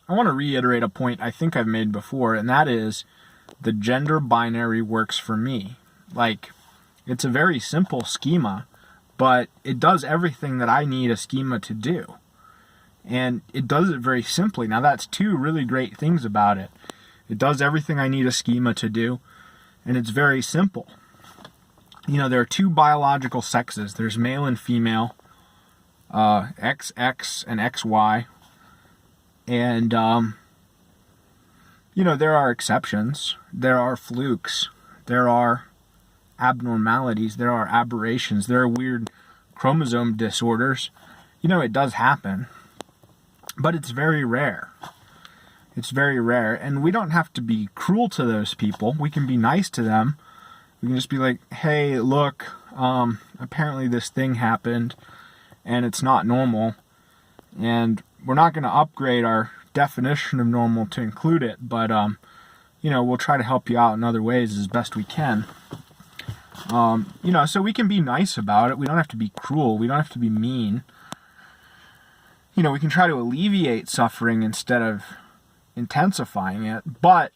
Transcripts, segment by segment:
I want to reiterate a point I think I've made before, and that is the gender binary works for me. Like, it's a very simple schema, but it does everything that I need a schema to do. And it does it very simply. Now, that's two really great things about it. It does everything I need a schema to do, and it's very simple. There are two biological sexes. There's male and female, XX and XY. And, there are exceptions. There are flukes. There are abnormalities. There are aberrations. There are weird chromosome disorders. It does happen. But it's very rare. It's very rare. And we don't have to be cruel to those people. We can be nice to them. We can just be like, hey, look, apparently this thing happened and it's not normal. And we're not going to upgrade our definition of normal to include it, but, we'll try to help you out in other ways as best we can. So we can be nice about it. We don't have to be cruel. We don't have to be mean. We can try to alleviate suffering instead of intensifying it, but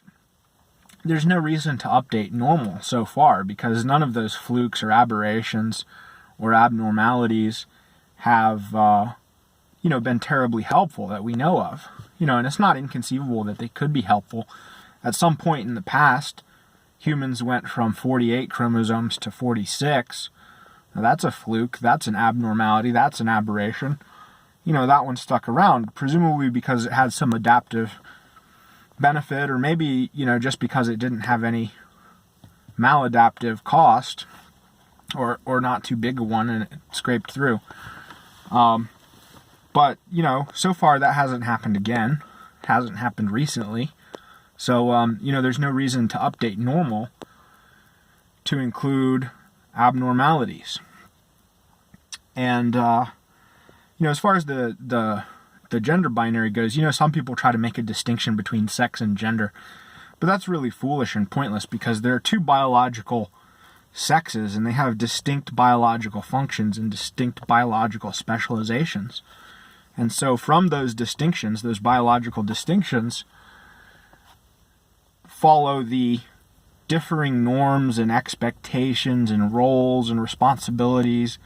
there's no reason to update normal so far because none of those flukes or aberrations or abnormalities have, been terribly helpful that we know of. And it's not inconceivable that they could be helpful. At some point in the past, humans went from 48 chromosomes to 46. Now, that's a fluke. That's an abnormality. That's an aberration. That one stuck around, presumably because it had some adaptive benefit, or maybe, just because it didn't have any maladaptive cost, or not too big a one, and it scraped through. But, so far that hasn't happened again. It hasn't happened recently. So, there's no reason to update normal to include abnormalities. And, as far as the gender binary goes, some people try to make a distinction between sex and gender. But that's really foolish and pointless because there are two biological sexes and they have distinct biological functions and distinct biological specializations. And so from those distinctions, those biological distinctions, follow the differing norms and expectations and roles and responsibilities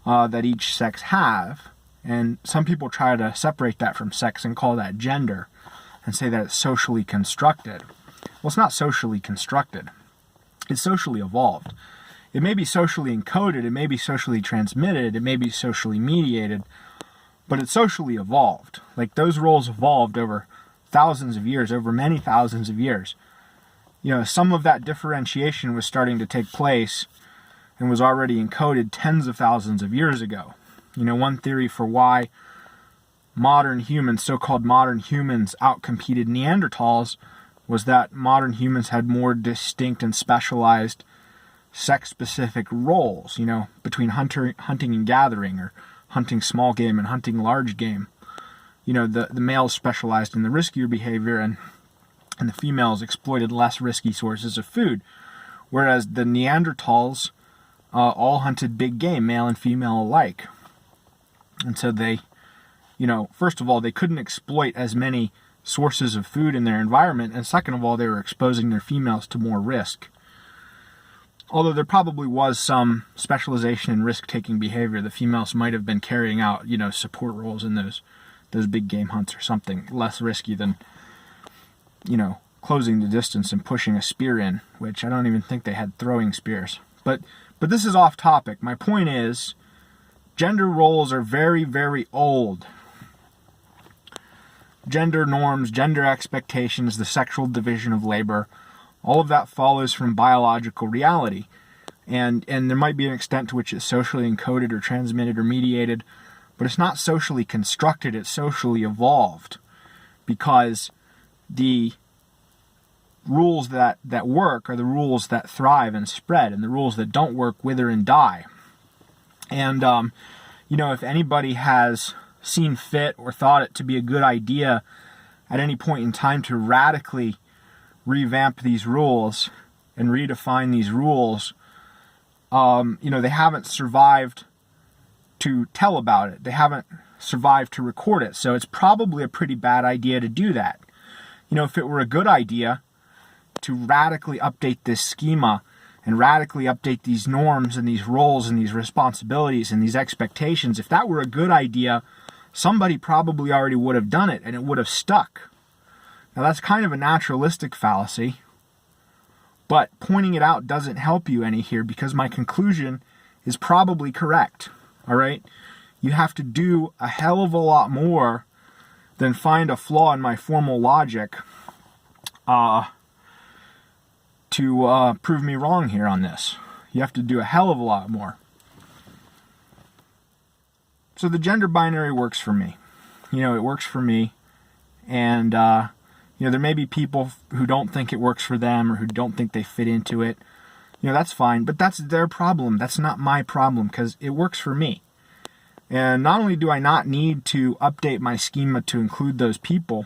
that each sex have. And some people try to separate that from sex and call that gender and say that it's socially constructed. Well, it's not socially constructed. It's socially evolved. It may be socially encoded, it may be socially transmitted, it may be socially mediated, but it's socially evolved. Like, those roles evolved over thousands of years, over many thousands of years. Some of that differentiation was starting to take place and was already encoded tens of thousands of years ago. One theory for why modern humans, so-called modern humans, outcompeted Neanderthals was that modern humans had more distinct and specialized sex-specific roles, between hunting and gathering, or hunting small game and hunting large game. The males specialized in the riskier behavior and the females exploited less risky sources of food, whereas the Neanderthals all hunted big game, male and female alike. And so they, first of all, they couldn't exploit as many sources of food in their environment, and second of all, they were exposing their females to more risk. Although there probably was some specialization in risk-taking behavior, the females might have been carrying out, support roles in those big game hunts or something less risky than, closing the distance and pushing a spear in, which I don't even think they had throwing spears. But this is off topic. My point is, gender roles are very, very old. Gender norms, gender expectations, the sexual division of labor, all of that follows from biological reality. And there might be an extent to which it's socially encoded or transmitted or mediated, but it's not socially constructed, it's socially evolved. Because the rules that work are the rules that thrive and spread, and the rules that don't work wither and die. And, if anybody has seen fit or thought it to be a good idea at any point in time to radically revamp these rules and redefine these rules, they haven't survived to tell about it. They haven't survive to record it. So it's probably a pretty bad idea to do that. If it were a good idea to radically update this schema and radically update these norms and these roles and these responsibilities and these expectations, if that were a good idea, somebody probably already would have done it and it would have stuck. Now that's kind of a naturalistic fallacy, but pointing it out doesn't help you any here because my conclusion is probably correct. All right? You have to do a hell of a lot more than find a flaw in my formal logic to prove me wrong here on this. You have to do a hell of a lot more. So the gender binary works for me. It works for me. And, there may be people who don't think it works for them or who don't think they fit into it. That's fine, but that's their problem. That's not my problem because it works for me. And not only do I not need to update my schema to include those people,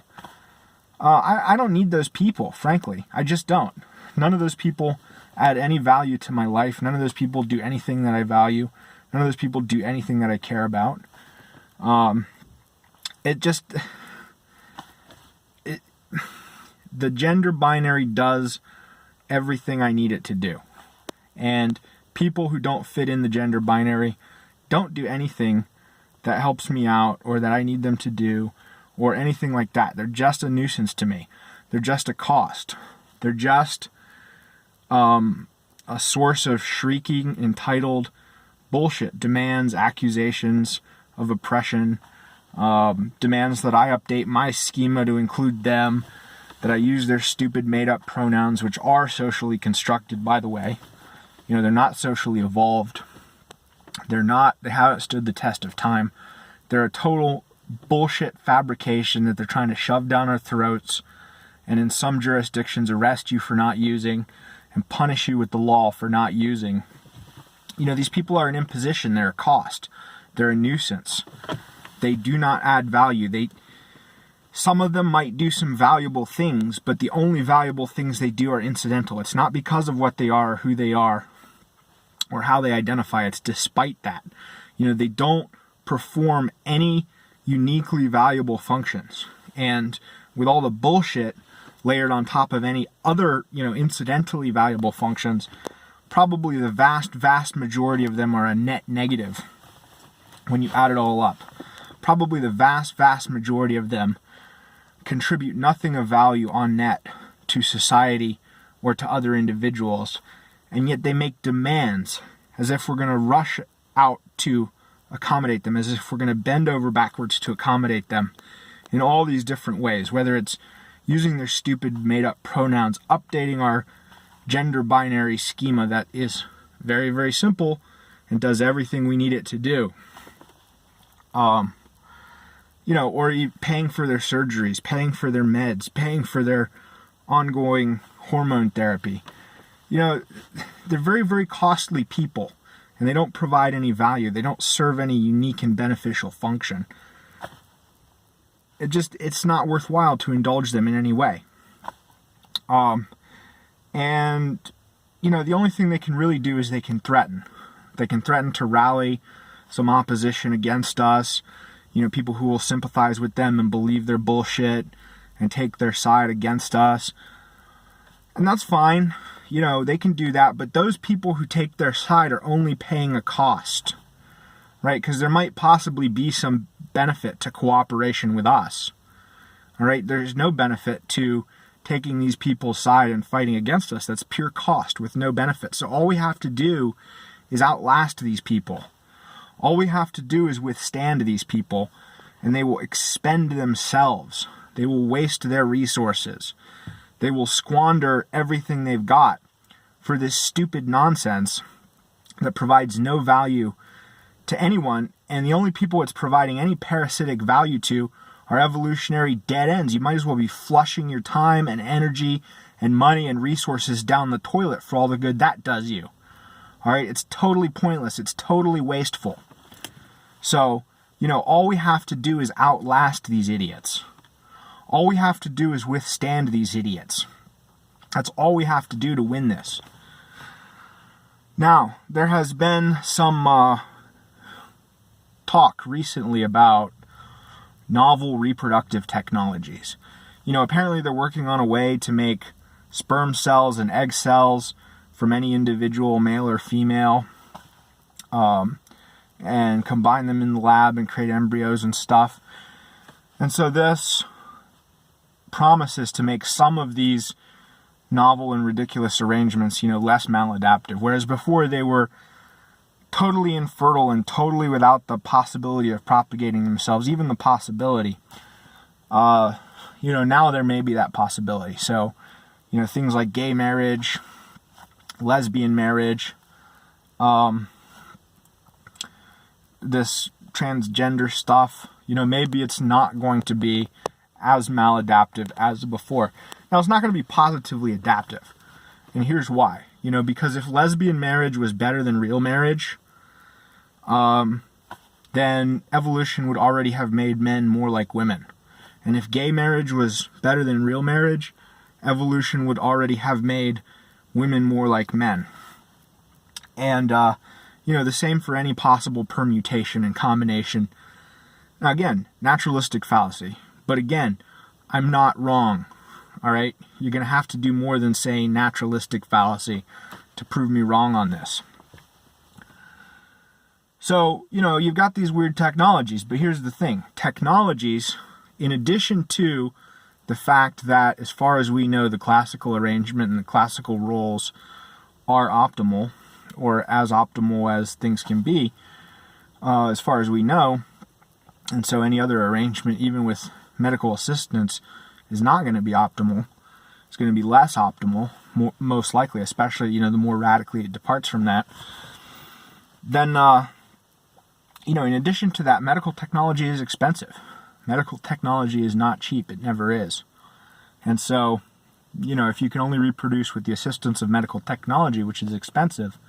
I don't need those people, frankly. I just don't. None of those people add any value to my life. None of those people do anything that I value. None of those people do anything that I care about. The gender binary does everything I need it to do. And people who don't fit in the gender binary don't do anything that helps me out or that I need them to do or anything like that. They're just a nuisance to me. They're just a cost. They're just a source of shrieking, entitled bullshit, demands, accusations of oppression, demands that I update my schema to include them, that I use their stupid made-up pronouns, which are socially constructed, by the way. They're not socially evolved. They haven't stood the test of time. They're a total bullshit fabrication that they're trying to shove down our throats and in some jurisdictions arrest you for not using and punish you with the law for not using. These people are an imposition. They're a cost. They're a nuisance. They do not add value. Some of them might do some valuable things, but the only valuable things they do are incidental. It's not because of what they are or who they are or how they identify. It's despite that. They don't perform any uniquely valuable functions. And with all the bullshit layered on top of any other, incidentally valuable functions, probably the vast, vast majority of them are a net negative when you add it all up. Probably the vast, vast majority of them contribute nothing of value on net to society or to other individuals, and yet they make demands as if we're going to rush out to accommodate them, as if we're going to bend over backwards to accommodate them in all these different ways, whether it's using their stupid made-up pronouns, updating our gender binary schema that is very, very simple and does everything we need it to do. Or paying for their surgeries, paying for their meds, paying for their ongoing hormone therapy. They're very, very costly people, and they don't provide any value. They don't serve any unique and beneficial function. It's not worthwhile to indulge them in any way. The only thing they can really do is they can threaten. They can threaten to rally some opposition against us. People who will sympathize with them and believe their bullshit and take their side against us. And that's fine. They can do that. But those people who take their side are only paying a cost, right? Because there might possibly be some benefit to cooperation with us. All right? There's no benefit to taking these people's side and fighting against us. That's pure cost with no benefit. So all we have to do is outlast these people. All we have to do is withstand these people, and they will expend themselves. They will waste their resources. They will squander everything they've got for this stupid nonsense that provides no value to anyone, and the only people it's providing any parasitic value to are evolutionary dead ends. You might as well be flushing your time and energy and money and resources down the toilet for all the good that does you. All right, it's totally pointless. It's totally wasteful. So, all we have to do is outlast these idiots. All we have to do is withstand these idiots. That's all we have to do to win this. Now, there has been some talk recently about novel reproductive technologies. Apparently they're working on a way to make sperm cells and egg cells from any individual, male or female, and combine them in the lab and create embryos and stuff. And so this promises to make some of these novel and ridiculous arrangements, less maladaptive. Whereas before they were totally infertile and totally without the possibility of propagating themselves, even the possibility. Now there may be that possibility. So, things like gay marriage, lesbian marriage, this transgender stuff, maybe it's not going to be as maladaptive as before. Now, it's not going to be positively adaptive. And here's why. Because if lesbian marriage was better than real marriage, then evolution would already have made men more like women. And if gay marriage was better than real marriage, evolution would already have made women more like men. And, the same for any possible permutation and combination. Now, again, naturalistic fallacy. But again, I'm not wrong. All right? You're going to have to do more than say naturalistic fallacy to prove me wrong on this. So, you've got these weird technologies, but here's the thing. Technologies, in addition to the fact that, as far as we know, the classical arrangement and the classical roles are optimal, or as optimal as things can be, as far as we know, and so any other arrangement, even with medical assistance, is not going to be optimal. It's going to be less optimal, most likely, especially, the more radically it departs from that. Then, in addition to that, medical technology is expensive. Medical technology is not cheap. It never is. And so, if you can only reproduce with the assistance of medical technology, which is expensive,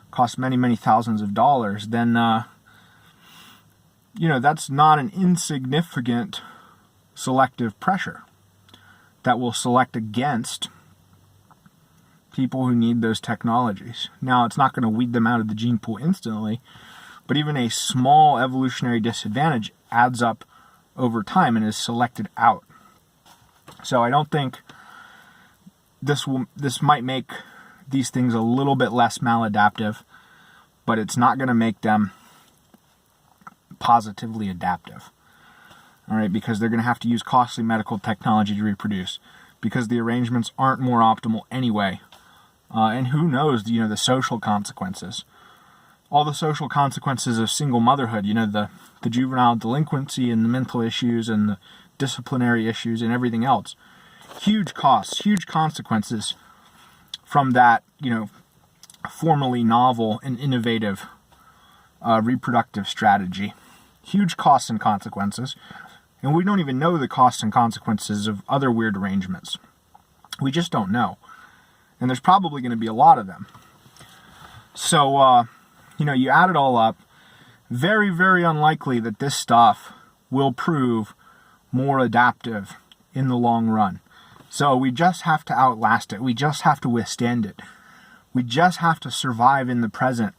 costs many, many thousands of dollars, then, that's not an insignificant selective pressure that will select against people who need those technologies. Now, it's not going to weed them out of the gene pool instantly, but even a small evolutionary disadvantage adds up over time and is selected out. So I don't think this might make these things a little bit less maladaptive, but it's not going to make them positively adaptive. All right, because they're going to have to use costly medical technology to reproduce, because the arrangements aren't more optimal anyway. And who knows, the social consequences. All the social consequences of single motherhood, the juvenile delinquency and the mental issues and the disciplinary issues and everything else. Huge costs, huge consequences from that, formerly novel and innovative reproductive strategy. Huge costs and consequences. And we don't even know the costs and consequences of other weird arrangements. We just don't know. And there's probably going to be a lot of them. So, you add it all up, very, very unlikely that this stuff will prove more adaptive in the long run. So we just have to outlast it. We just have to withstand it. We just have to survive in the present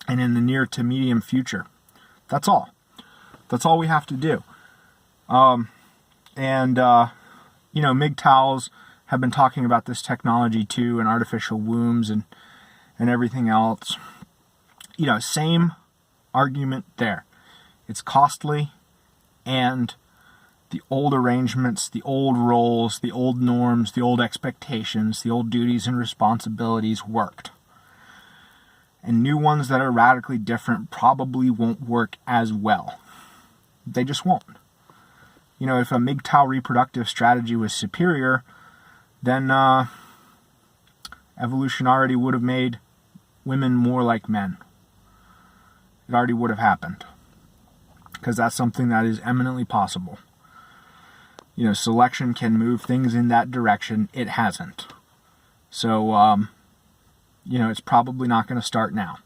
and in the near to medium future. That's all. That's all we have to do. MGTOWs have been talking about this technology too, and artificial wombs and everything else. Same argument there. It's costly, and the old arrangements, the old roles, the old norms, the old expectations, the old duties and responsibilities worked. And new ones that are radically different probably won't work as well. They just won't. If a MGTOW reproductive strategy was superior, then evolution already would have made women more like men. It already would have happened. Because that's something that is eminently possible. Selection can move things in that direction. It hasn't. So, it's probably not going to start now.